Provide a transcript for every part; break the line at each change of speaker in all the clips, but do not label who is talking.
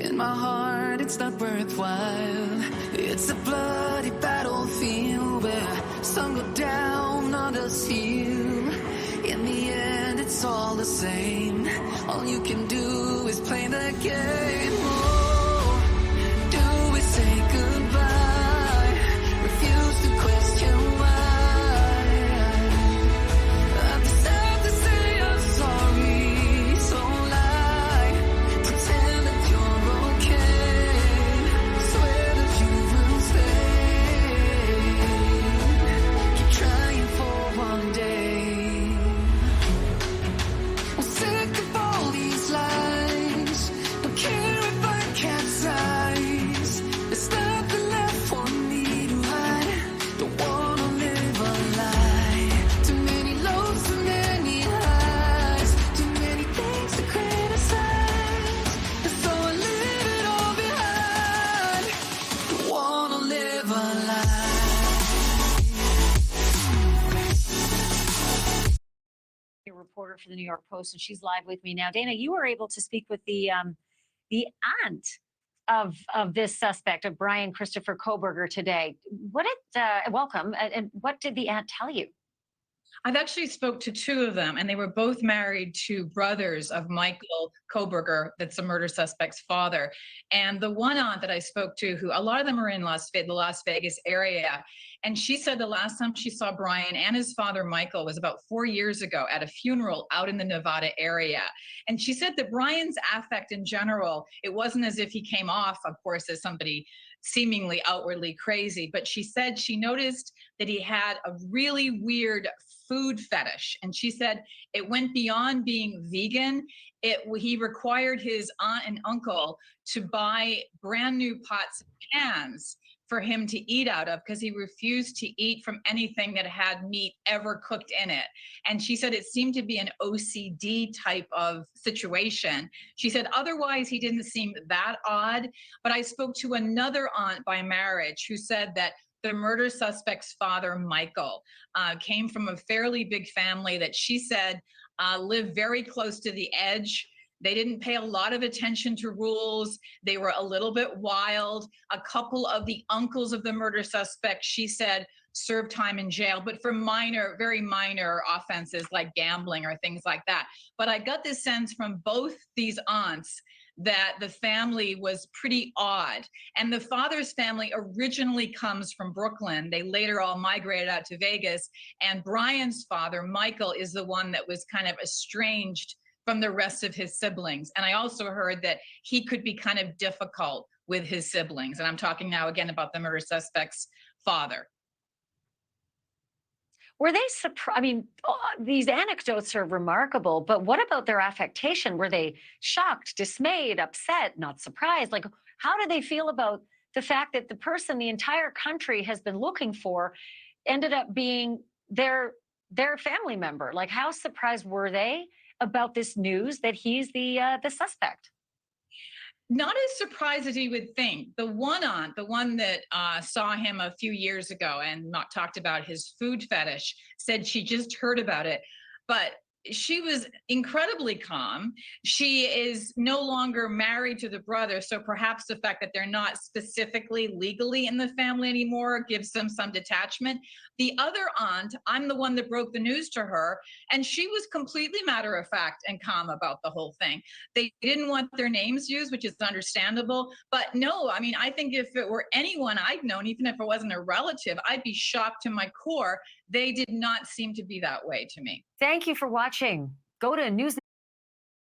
In my heart, it's not worthwhile. It's a bloody battlefield where some go down, others heal. In the end, it's all the same. All you can do is play the game. Oh, do we say goodbye? Refuse to question why. I deserve to say I'm sorry, so lie. Pretend that you're okay. Swear that you will stay. Keep trying for one day. I'm sick of all these lies. Don't care if I capsize. There's nothing left for me to hide. Don't wanna live a lie. Too many lows, too many highs. Too many things to criticize. And so I leave it all behind. Don't wanna live a lie.
A reporter for the New York Post, and she's live with me now. Dana, you were able to speak with the aunt of this suspect, of Brian Christopher Kohberger, today. What did welcome, and what did the aunt tell you?
I've actually spoke to two of them, and they were both married to brothers of Michael Kohberger, that's the murder suspect's father. And the one aunt that I spoke to, who a lot of them are in the Las Vegas area, and she said the last time she saw Brian and his father Michael was about 4 years ago at a funeral out in the Nevada area. And she said that Brian's affect in general, it wasn't as if he came off, of course, as somebody seemingly outwardly crazy, but she said she noticed that he had a really weird food fetish. And she said it went beyond being vegan. He required his aunt and uncle to buy brand new pots and pans for him to eat out of, because he refused to eat from anything that had meat ever cooked in it. And she said it seemed to be an OCD type of situation. She said otherwise he didn't seem that odd. But I spoke to another aunt by marriage who said that the murder suspect's father, Michael, came from a fairly big family that she said lived very close to the edge. They didn't pay a lot of attention to rules. They were a little bit wild. A couple of the uncles of the murder suspect, she said, served time in jail, but for minor, very minor offenses like gambling or things like that. But I got this sense from both these aunts that the family was pretty odd. And the father's family originally comes from Brooklyn. They later all migrated out to Vegas. And Brian's father, Michael, is the one that was kind of estranged from the rest of his siblings. And I also heard that he could be kind of difficult with his siblings. And I'm talking now again about the murder suspect's father.
Were they surprised? I mean, these anecdotes are remarkable, but what about their affectation? Were they shocked, dismayed, upset, not surprised? Like, how do they feel about the fact that the person the entire country has been looking for ended up being their family member? Like, how surprised were they about this news that he's the suspect?
Not as surprised as you would think. The one aunt, the one that saw him a few years ago and not talked about his food fetish, said she just heard about it. But she was incredibly calm. She is no longer married to the brother, so perhaps the fact that they're not specifically legally in the family anymore gives them some detachment. The other aunt, I'm the one that broke the news to her, and she was completely matter of fact and calm about the whole thing. They didn't want their names used, which is understandable. But no, I mean, I think if it were anyone I'd known, even if it wasn't a relative, I'd be shocked to my core. They did not seem to be that way to me.
Thank you for watching. Go to News.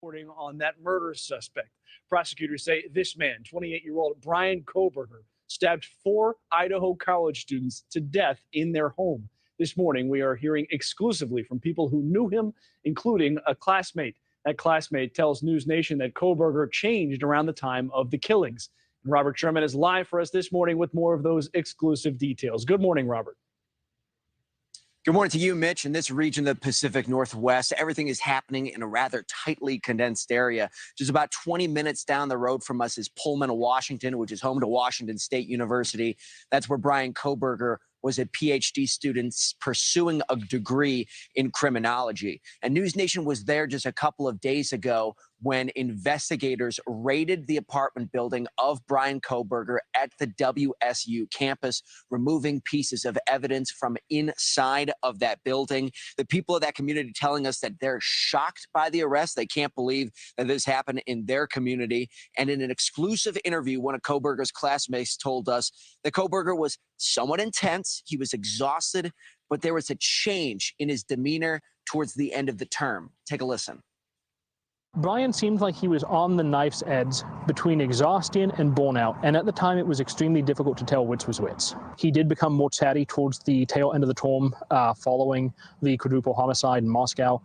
Reporting on that murder suspect. Prosecutors say this man, 28-year-old Brian Kohberger, stabbed 4 Idaho college students to death in their home. This morning, we are hearing exclusively from people who knew him, including a classmate. That classmate tells News Nation that Kohberger changed around the time of the killings. And Robert Sherman is live for us this morning with more of those exclusive details. Good morning, Robert.
Good morning to you, Mitch. In this region of the Pacific Northwest, everything is happening in a rather tightly condensed area. Just about 20 minutes down the road from us is Pullman, Washington, which is home to Washington State University. That's where Brian Kohberger was a PhD student pursuing a degree in criminology. And News Nation was there just a couple of days ago when investigators raided the apartment building of Brian Kohberger at the WSU campus, removing pieces of evidence from inside of that building. The people of that community telling us that they're shocked by the arrest. They can't believe that this happened in their community. And in an exclusive interview, one of Kohberger's classmates told us that Kohberger was somewhat intense. He was exhausted, but there was a change in his demeanor towards the end of the term. Take a listen.
Brian seemed like he was on the knife's edge between exhaustion and burnout, and at the time it was extremely difficult to tell which was which. He did become more chatty towards the tail end of the term following the quadruple homicide in Moscow.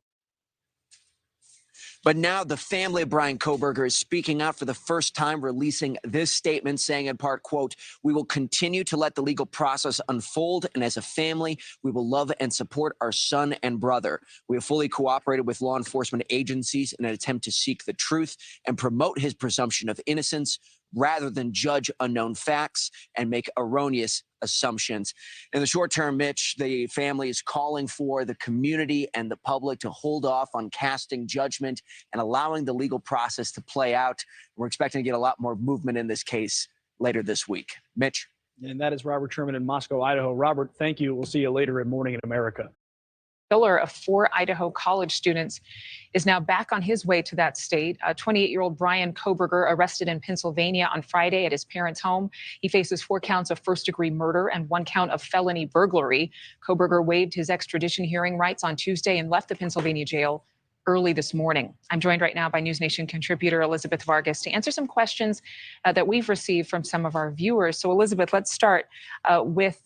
But now the family of Brian Kohberger is speaking out for the first time, releasing this statement saying in part, quote, "We will continue to let the legal process unfold, and as a family, we will love and support our son and brother. We have fully cooperated with law enforcement agencies in an attempt to seek the truth and promote his presumption of innocence rather than judge unknown facts and make erroneous assumptions." In the short term, Mitch, the family is calling for the community and the public to hold off on casting judgment and allowing the legal process to play out. We're expecting to get a lot more movement in this case later this week. Mitch?
And that is Robert Sherman in Moscow, Idaho. Robert, thank you. We'll see you later in Morning in America.
Killer of 4 Idaho college students is now back on his way to that state. 28-year-old Brian Kohberger, arrested in Pennsylvania on Friday at his parents' home. He faces 4 counts of first-degree murder and 1 count of felony burglary. Kohberger waived his extradition hearing rights on Tuesday and left the Pennsylvania jail early this morning. I'm joined right now by News Nation contributor Elizabeth Vargas to answer some questions that we've received from some of our viewers. So, Elizabeth, let's start with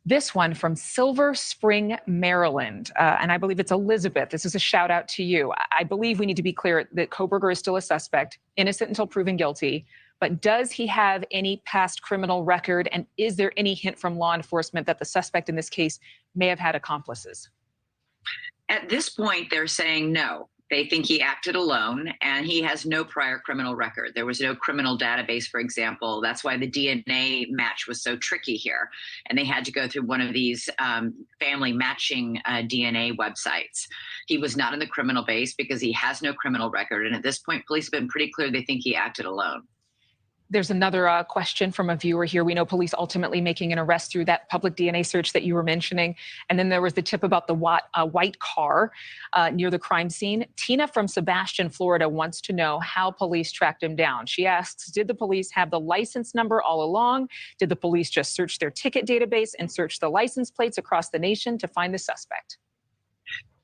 this one from Silver Spring, Maryland. And I believe it's Elizabeth. This is a shout out to you. I believe we need to be clear that Kohberger is still a suspect, innocent until proven guilty. But does he have any past criminal record? And is there any hint from law enforcement that the suspect in this case may have had accomplices?
At this point, they're saying no. They think he acted alone, and he has no prior criminal record. There was no criminal database, for example. That's why the DNA match was so tricky here. And they had to go through one of these family matching DNA websites. He was not in the criminal base because he has no criminal record. And at this point, police have been pretty clear they think he acted alone.
There's another question from a viewer here. We know police ultimately making an arrest through that public DNA search that you were mentioning. And then there was the tip about the white car near the crime scene. Tina from Sebastian, Florida wants to know how police tracked him down. She asks, did the police have the license number all along? Did the police just search their ticket database and search the license plates across the nation to find the suspect?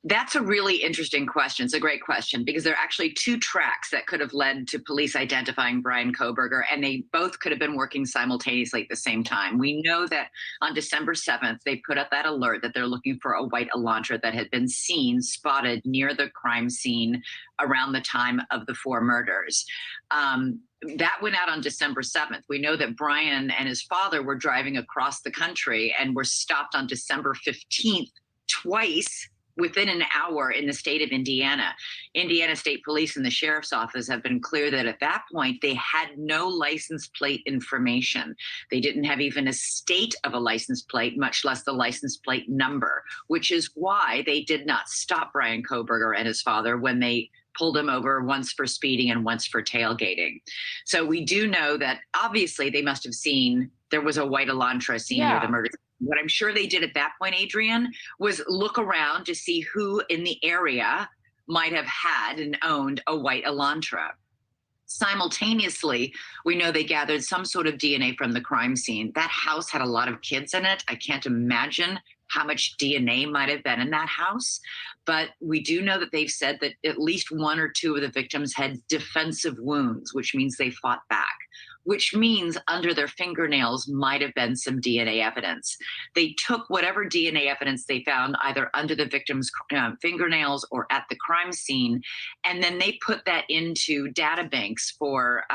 That's a really interesting question. It's a great question because there are actually 2 tracks that could have led to police identifying Brian Kohberger, and they both could have been working simultaneously at the same time. We know that on December 7th, they put out that alert that they're looking for a white Elantra that had been spotted near the crime scene around the time of the 4 murders. That went out on December 7th. We know that Brian and his father were driving across the country and were stopped on December 15th twice within an hour in the state of Indiana. Indiana State Police and the Sheriff's Office have been clear that at that point, they had no license plate information. They didn't have even a state of a license plate, much less the license plate number, which is why they did not stop Brian Kohberger and his father when they pulled him over once for speeding and once for tailgating. So we do know that obviously they must have seen there was a white Elantra seen near the murder. What I'm sure they did at that point, Adrienne, was look around to see who in the area might have had and owned a white Elantra. Simultaneously, we know they gathered some sort of DNA from the crime scene. That house had a lot of kids in it. I can't imagine how much DNA might have been in that house. But we do know that they've said that at least 1 or 2 of the victims had defensive wounds, which means they fought back, which means under their fingernails might have been some DNA evidence. They took whatever DNA evidence they found either under the victim's fingernails or at the crime scene, and then they put that into data banks for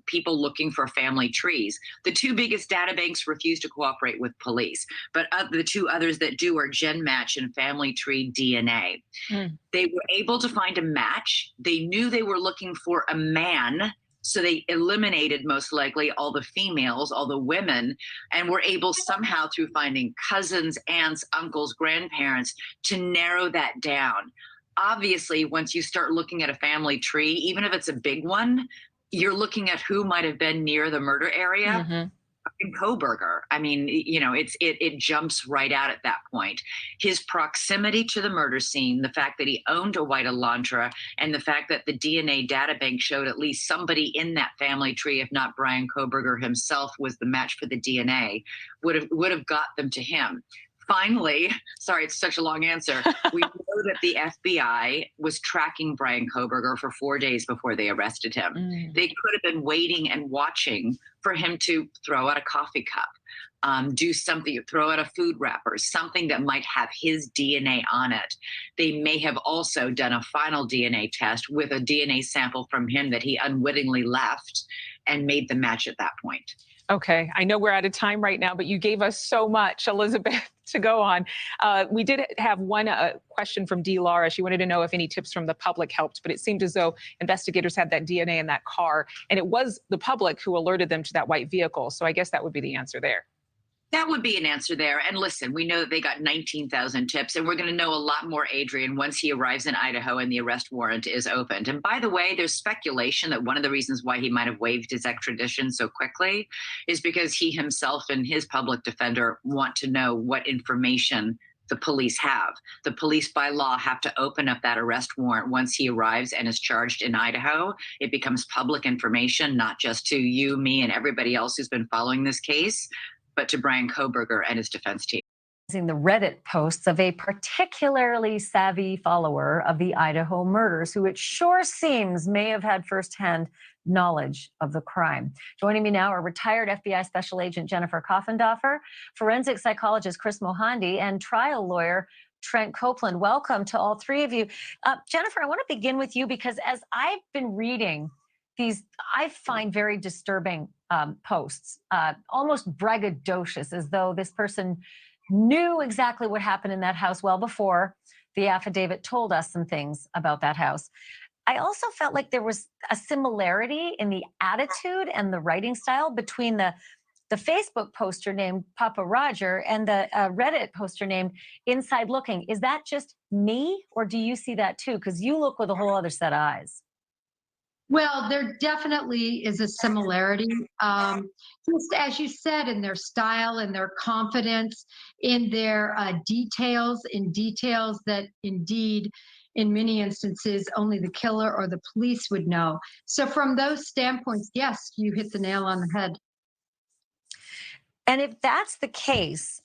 people looking for family trees. The 2 biggest data banks refuse to cooperate with police, but the 2 others that do are GenMatch and Family Tree DNA. They were able to find a match. They knew they were looking for a man So they eliminated most likely all the females, all the women, and were able somehow through finding cousins, aunts, uncles, grandparents to narrow that down. Obviously, once you start looking at a family tree, even if it's a big one, you're looking at who might have been near the murder area.
Mhm.
In Kohberger, I mean, it jumps right out at that point. His proximity to the murder scene, the fact that he owned a white Elantra, and the fact that the DNA databank showed at least somebody in that family tree, if not Brian Kohberger himself, was the match for the DNA, would have got them to him. Finally, sorry, it's such a long answer. We know that the FBI was tracking Brian Kohberger for 4 days before they arrested him. They could have been waiting and watching for him to throw out a coffee cup, do something, throw out a food wrapper, something that might have his DNA on it. They may have also done a final DNA test with a DNA sample from him that he unwittingly left and made the match at that point.
Okay, I know we're out of time right now, but you gave us so much, Elizabeth, to go on. We did have one question from D. Laura. She wanted to know if any tips from the public helped, but it seemed as though investigators had that DNA in that car, and it was the public who alerted them to that white vehicle. So I guess that would be the answer there.
That would be an answer there. And listen, we know that they got 19,000 tips, and we're going to know a lot more, Adrian, once he arrives in Idaho and the arrest warrant is opened. And by the way, there's speculation that one of the reasons why he might have waived his extradition so quickly is because he himself and his public defender want to know what information the police have. The police by law have to open up that arrest warrant once he arrives and is charged in Idaho. It becomes public information, not just to you, me, and everybody else who's been following this case, but to Brian Kohberger and his defense team.
The Reddit posts of a particularly savvy follower of the Idaho murders, who it sure seems may have had firsthand knowledge of the crime. Joining me now are retired FBI Special Agent Jennifer Koffendorfer, forensic psychologist Chris Mohandi, and trial lawyer Trent Copeland. Welcome to all three of you. Jennifer, I want to begin with you because as I've been reading these, I find very disturbing posts, almost braggadocious, as though this person knew exactly what happened in that house well before the affidavit told us some things about that house. I also felt like there was a similarity in the attitude and the writing style between the Facebook poster named Papa Roger and the Reddit poster named Inside Looking. Is that just me, or do you see that too? Because you look with a whole other set of eyes.
Well, there definitely is a similarity. Just as you said, in their style, in their confidence, in their details that indeed, in many instances, only the killer or the police would know. So from those standpoints, yes, you hit the nail on the head.
And if that's the case,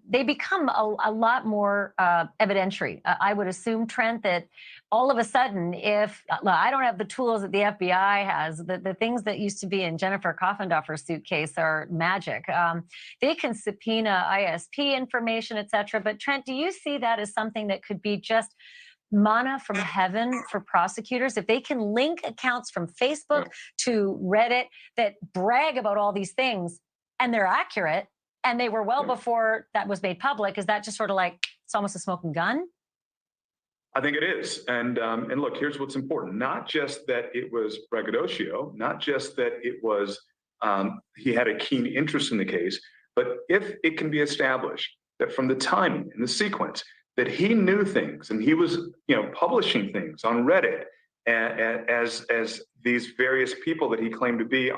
they become a lot more evidentiary. I would assume, Trent, that all of a sudden, if I don't have the tools that the FBI has, the things that used to be in Jennifer Koffendorfer's suitcase are magic. They can subpoena ISP information, et cetera. But Trent, do you see that as something that could be just manna from heaven for prosecutors? If they can link accounts from Facebook to Reddit that brag about all these things and they're accurate, and they were well before that was made public, is that just sort of like, it's almost a smoking gun?
I think it is. And look, here's what's important. Not just that it was braggadocio, not just that it was, he had a keen interest in the case, but if it can be established that from the timing and the sequence that he knew things and he was, publishing things on Reddit as these various people that he claimed to be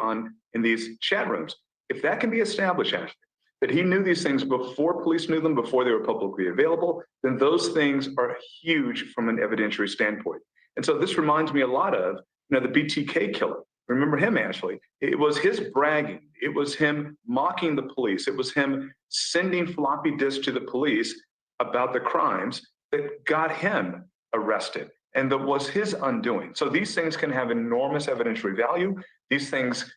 in these chat rooms, if that can be established, Ashley, that he knew these things before police knew them, before they were publicly available, then those things are huge from an evidentiary standpoint. And so this reminds me a lot of, the BTK killer. Remember him, Ashley? It was his bragging. It was him mocking the police. It was him sending floppy disks to the police about the crimes that got him arrested. And that was his undoing. So these things can have enormous evidentiary value. These things,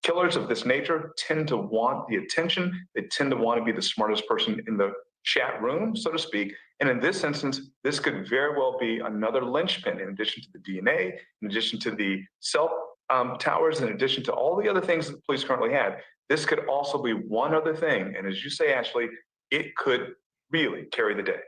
killers of this nature tend to want the attention. They tend to want to be the smartest person in the chat room, so to speak. And in this instance, this could very well be another linchpin in addition to the DNA, in addition to the cell towers, in addition to all the other things that the police currently had. This could also be one other thing. And as you say, Ashley, it could really carry the day.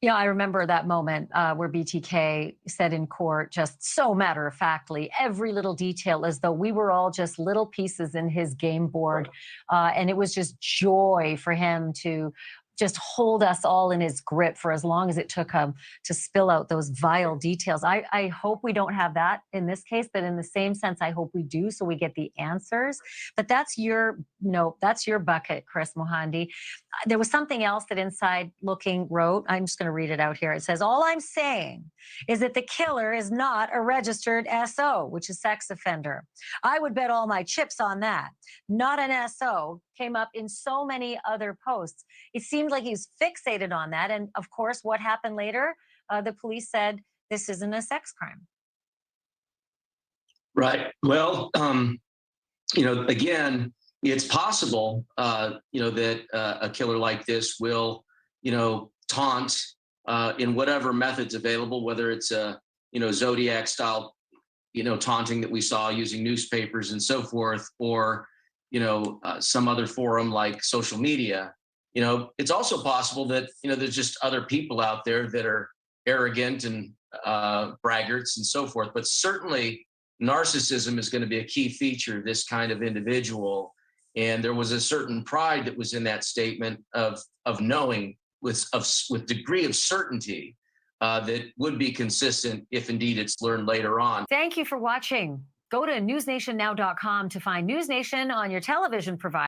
Yeah, I remember that moment where BTK said in court, just so matter of factly, every little detail, as though we were all just little pieces in his game board. And it was just joy for him to just hold us all in his grip for as long as it took him to spill out those vile details. I hope we don't have that in this case, but in the same sense, I hope we do, so we get the answers. But that's your that's your bucket, Chris Mohandi. There was something else that Inside Looking wrote. I'm just going to read it out here. It says, all I'm saying is that the killer is not a registered SO, which is sex offender. I would bet all my chips on that. Not an SO came up in so many other posts. It seemed like he's fixated on that. And of course, what happened later? The police said this isn't a sex crime.
Right. Well, again, it's possible, that a killer like this will, taunt in whatever methods available, whether it's a, Zodiac style, taunting that we saw using newspapers and so forth, or, some other forum like social media. It's also possible that, there's just other people out there that are arrogant and braggarts and so forth. But certainly narcissism is going to be a key feature of this kind of individual. And there was a certain pride that was in that statement of knowing with degree of certainty that would be consistent if indeed it's learned later on.
Thank you for watching. Go to newsnationnow.com to find News Nation on your television provider.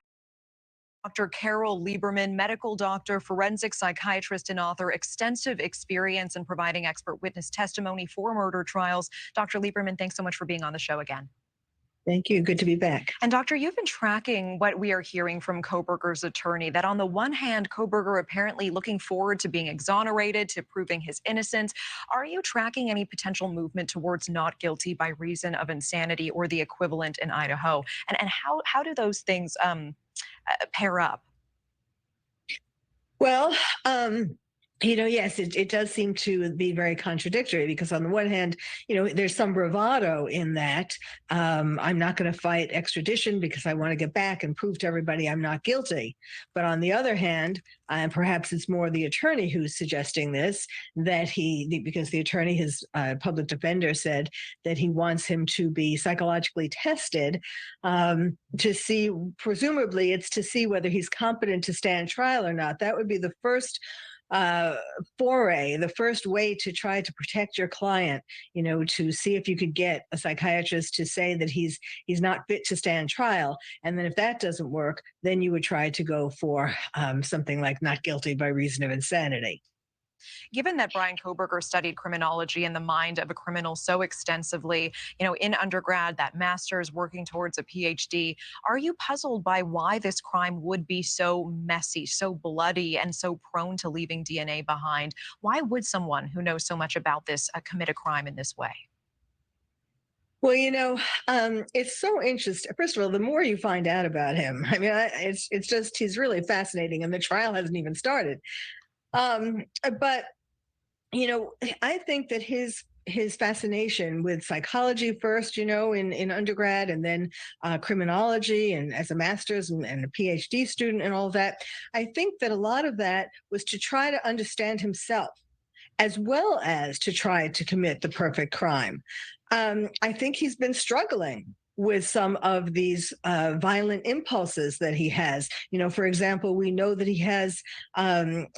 Dr. Carol Lieberman, medical doctor, forensic psychiatrist, and author, extensive experience in providing expert witness testimony for murder trials. Dr. Lieberman, thanks so much for being on the show again.
Thank you. Good to be back.
And doctor, you've been tracking what we are hearing from Kohberger's attorney, that on the one hand, Kohberger apparently looking forward to being exonerated, to proving his innocence. Are you tracking any potential movement towards not guilty by reason of insanity or the equivalent in Idaho? And how do those things pair up?
Well, yes, it does seem to be very contradictory, because on the one hand, there's some bravado in that. I'm not going to fight extradition because I want to get back and prove to everybody I'm not guilty. But on the other hand, and perhaps it's more the attorney who's suggesting this, that because the attorney, his public defender, said that he wants him to be psychologically tested to see, presumably it's to see whether he's competent to stand trial or not. That would be the first foray, the first way to try to protect your client, to see if you could get a psychiatrist to say that he's not fit to stand trial. And then if that doesn't work, then you would try to go for something like not guilty by reason of insanity.
Given that Bryan Kohberger studied criminology and the mind of a criminal so extensively, in undergrad, that master's, working towards a PhD, are you puzzled by why this crime would be so messy, so bloody, and so prone to leaving DNA behind? Why would someone who knows so much about this commit a crime in this way?
Well, it's so interesting. First of all, the more you find out about him, it's just, he's really fascinating, and the trial hasn't even started. But I think that his fascination with psychology first, in undergrad, and then criminology, and as a master's and a PhD student and all that, I think that a lot of that was to try to understand himself, as well as to try to commit the perfect crime. I think he's been struggling with some of these violent impulses that he has. For example, we know that he has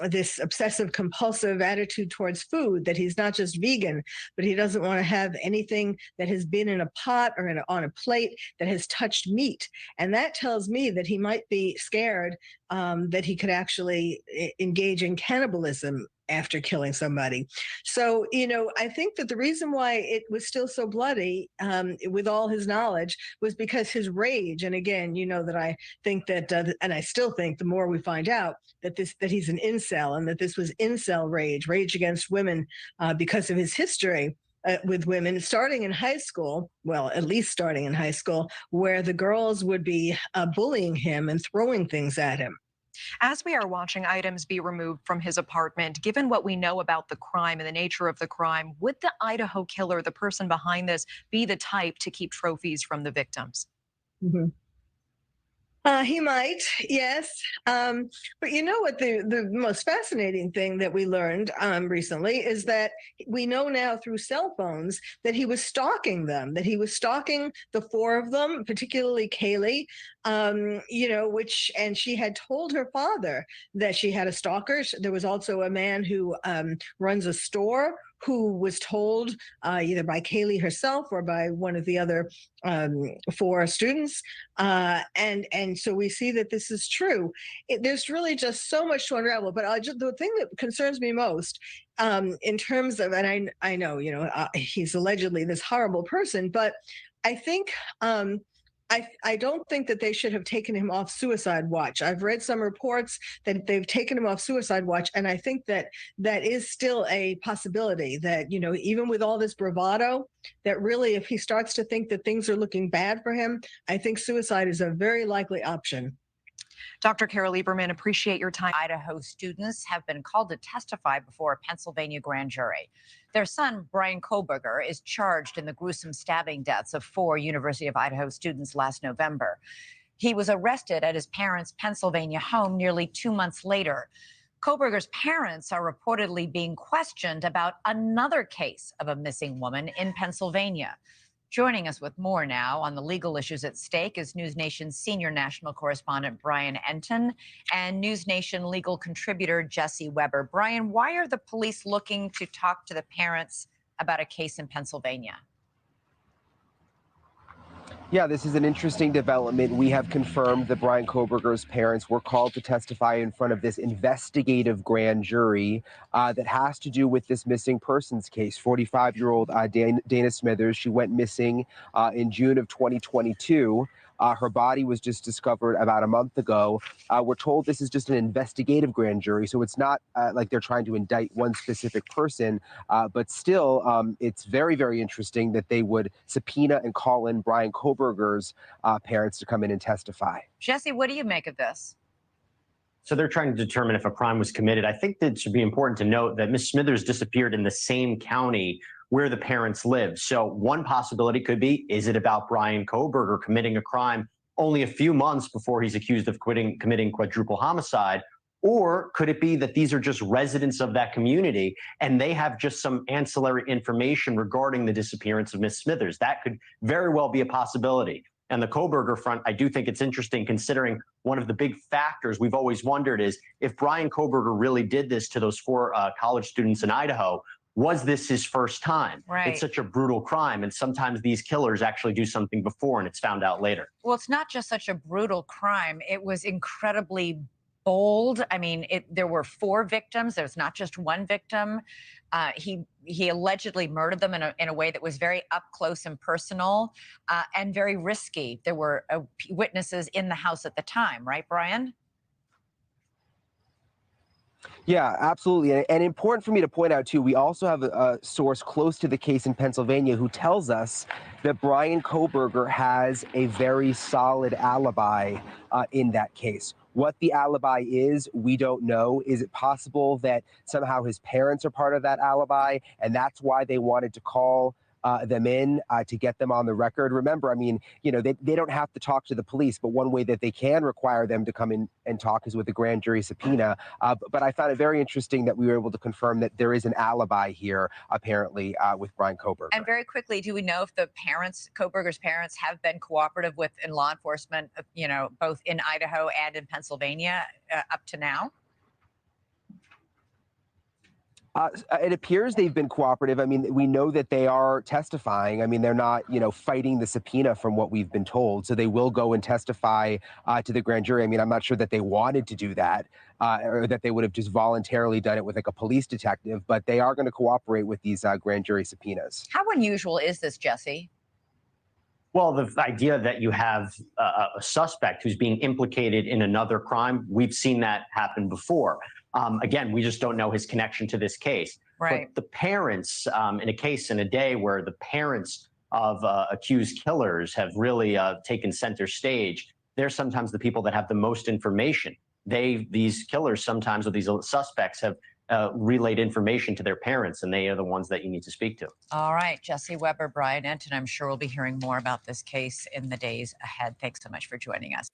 this obsessive compulsive attitude towards food, that he's not just vegan, but he doesn't want to have anything that has been in a pot or on a plate that has touched meat. And that tells me that he might be scared that he could actually engage in cannibalism after killing somebody. So, I think that the reason why it was still so bloody, with all his knowledge, was because his rage. And again, that I think that, and I still think, the more we find out that he's an incel, and that this was incel rage against women, because of his history with women, starting in high school, well, at least starting in high school, where the girls would be bullying him and throwing things at him.
As we are watching items be removed from his apartment, given what we know about the crime and the nature of the crime, would the Idaho killer, the person behind this, be the type to keep trophies from the victims?
Mm-hmm. He might, yes. But you know what? The most fascinating thing that we learned recently is that we know now through cell phones that he was stalking them, that he was stalking the four of them, particularly Kaylee, and she had told her father that she had a stalker. There was also a man who runs a store who was told either by Kaylee herself or by one of the other four students, and so we see that this is true. There's really just so much to unravel. But the thing that concerns me most, in terms of, and I know, he's allegedly this horrible person, but I think. I don't think that they should have taken him off suicide watch. I've read some reports that they've taken him off suicide watch, and I think that that is still a possibility. That even with all this bravado, that really, if he starts to think that things are looking bad for him, I think suicide is a very likely option.
Dr. Carol Lieberman, appreciate your time. Idaho students have been called to testify before a Pennsylvania grand jury. Their son, Brian Kohberger, is charged in the gruesome stabbing deaths of 4 University of Idaho students last November. He was arrested at his parents' Pennsylvania home nearly 2 months later. Kohberger's parents are reportedly being questioned about another case of a missing woman in Pennsylvania. Joining us with more now on the legal issues at stake is NewsNation's senior national correspondent Brian Enton and NewsNation legal contributor Jesse Weber. Brian, why are the police looking to talk to the parents about a case in Pennsylvania?
Yeah, this is an interesting development. We have confirmed that Brian Kohberger's parents were called to testify in front of this investigative grand jury that has to do with this missing persons case. 45-year-old Dana Smithers, she went missing in June of 2022. Her body was just discovered about a month ago. We're told this is just an investigative grand jury, so it's not like they're trying to indict one specific person, but still, it's very, very interesting that they would subpoena and call in Brian Kohberger's parents to come in and testify.
Jesse, what do you make of this?
So they're trying to determine if a crime was committed. I think that it should be important to note that Ms. Smithers disappeared in the same county where the parents live. So one possibility could be, is it about Brian Kohberger committing a crime only a few months before he's accused of committing quadruple homicide? Or could it be that these are just residents of that community and they have just some ancillary information regarding the disappearance of Ms. Smithers? That could very well be a possibility. And the Kohberger front, I do think it's interesting considering one of the big factors we've always wondered is if Brian Kohberger really did this to those 4 college students in Idaho, was this his first time?
Right.
It's such a brutal crime. And sometimes these killers actually do something before and it's found out later.
Well, it's not just such a brutal crime. It was incredibly bold. I mean, there were 4 victims. There's not just one victim. He allegedly murdered them in a way that was very up close and personal and very risky. There were witnesses in the house at the time, right, Brian?
Yeah, absolutely. And important for me to point out, too, we also have a source close to the case in Pennsylvania who tells us that Brian Kohberger has a very solid alibi in that case. What the alibi is, we don't know. Is it possible that somehow his parents are part of that alibi and that's why they wanted to call them in to get them on the record? Remember, I mean, they don't have to talk to the police, but one way that they can require them to come in and talk is with a grand jury subpoena. But I found it very interesting that we were able to confirm that there is an alibi here, apparently, with Brian Kohberger.
And very quickly, do we know if the parents, Kohberger's parents, have been cooperative with in law enforcement, both in Idaho and in Pennsylvania up to now?
It appears they've been cooperative. I mean, we know that they are testifying. I mean, they're not, fighting the subpoena from what we've been told. So they will go and testify to the grand jury. I mean, I'm not sure that they wanted to do that or that they would have just voluntarily done it with like a police detective, but they are going to cooperate with these grand jury subpoenas.
How unusual is this, Jesse?
Well, the idea that you have a suspect who's being implicated in another crime, we've seen that happen before. Again, we just don't know his connection to this case.
Right.
But the parents, in a case in a day where the parents of accused killers have really taken center stage, they're sometimes the people that have the most information. These killers sometimes, or these suspects, have relayed information to their parents, and they are the ones that you need to speak to.
All right, Jesse Weber, Brian Enton, I'm sure we'll be hearing more about this case in the days ahead. Thanks so much for joining us.